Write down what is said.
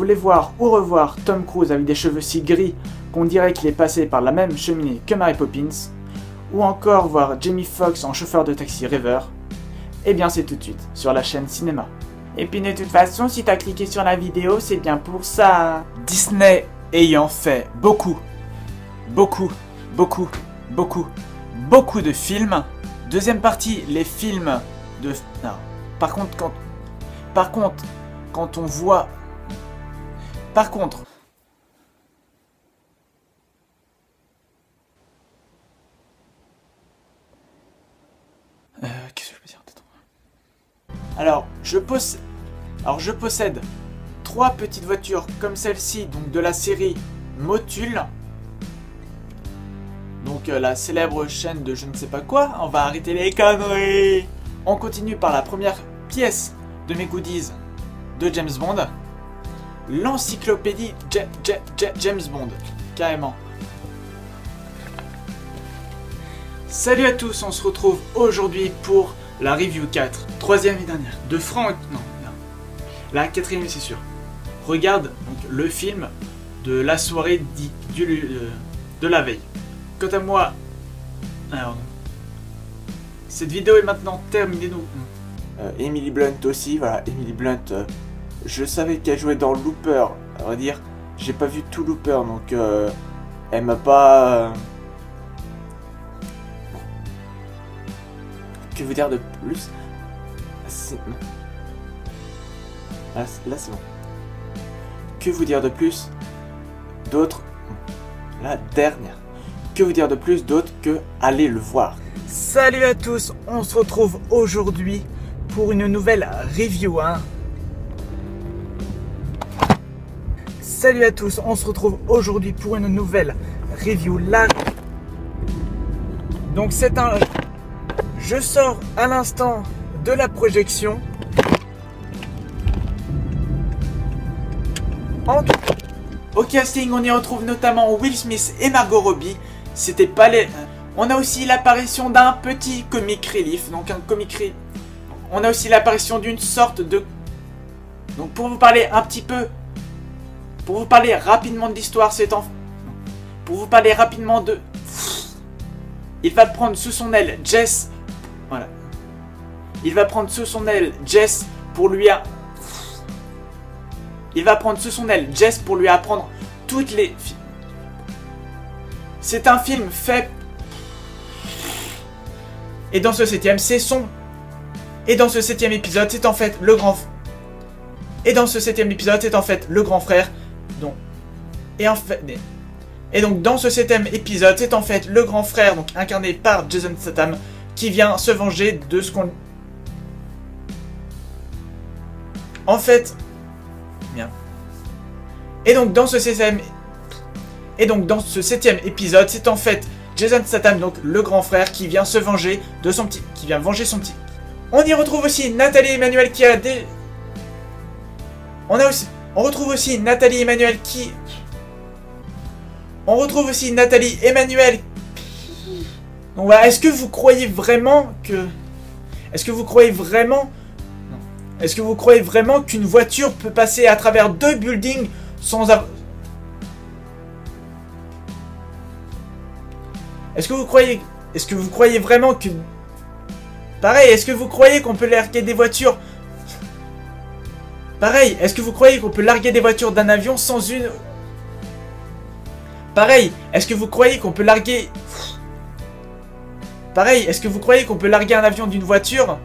voulez voir ou revoir Tom Cruise avec des cheveux si gris qu'on dirait qu'il est passé par la même cheminée que Mary Poppins, ou encore voir Jamie Foxx en chauffeur de taxi rêveur, eh bien c'est tout de suite sur la chaîne Cinéma. Et puis de toute façon, si t'as cliqué sur la vidéo, c'est bien pour ça. Disney ayant fait beaucoup de films. Deuxième partie, les films de... Non. Par contre, quand on voit... Par contre... Qu'est-ce que je peux dire? Alors, je possède 3 petites voitures comme celle-ci, donc de la série Motul. Donc la célèbre chaîne de je ne sais pas quoi. On va arrêter les conneries. On continue par la première pièce de mes goodies de James Bond. L'encyclopédie James Bond. Carrément. Salut à tous, on se retrouve aujourd'hui pour la review 4. Troisième et dernière. De Franck... Non. La quatrième c'est sûr. Regarde donc, le film de la soirée de la veille. Quant à moi, alors, cette vidéo est maintenant terminée. Donc, Emily Blunt aussi, voilà, Emily Blunt, je savais qu'elle jouait dans Looper, à vrai dire, j'ai pas vu tout Looper, donc elle m'a pas... Que vous dire de plus? Là c'est bon. Que vous dire de plus d'autre? La dernière. Que vous dire de plus d'autre que aller le voir? Salut à tous, on se retrouve aujourd'hui pour une nouvelle review. Salut à tous, on se retrouve aujourd'hui pour une nouvelle review. Là, donc c'est un... Je sors à l'instant de la projection. Au casting, on y retrouve notamment Will Smith et Margot Robbie. C'était pas les... On a aussi l'apparition d'un petit comic relief. Donc un comic relief. On a aussi l'apparition d'une sorte de... Donc pour vous parler un petit peu... Pour vous parler rapidement de l'histoire, c'est en... Pour vous parler rapidement de... Il va prendre sous son aile Jess... Voilà. Il va prendre sous son aile Jess pour lui... Il va prendre sous son aile Jess pour lui apprendre toutes les... C'est un film fait... Et dans ce 7ème, c'est son... Et dans ce 7ème épisode, c'est en fait le grand... Et dans ce 7ème épisode, c'est en fait le grand frère. Donc... Et en fait... Et donc dans ce 7ème épisode, c'est en fait le grand frère, donc incarné par Jason Statham, qui vient se venger de ce qu'on... En fait... Bien. Et donc dans ce 7ème... Et donc dans ce 7ème épisode, c'est en fait Jason Statham, donc le grand frère, qui vient se venger de son petit... Qui vient venger son petit... On y retrouve aussi Nathalie Emmanuel qui a des... On retrouve aussi Nathalie Emmanuel qui... On retrouve aussi Nathalie Emmanuel... Donc voilà, est-ce que vous croyez vraiment que... Est-ce que vous croyez vraiment... Non. Est-ce que vous croyez vraiment qu'une voiture peut passer à travers 2 buildings sans avoir... Est-ce que vous croyez vraiment que... Pareil, est-ce que vous croyez qu'on peut larguer des voitures... Pareil, est-ce que vous croyez qu'on peut larguer des voitures d'un avion sans une... Pareil, est-ce que vous croyez qu'on peut larguer... Pareil, est-ce que vous croyez qu'on peut larguer un avion d'une voiture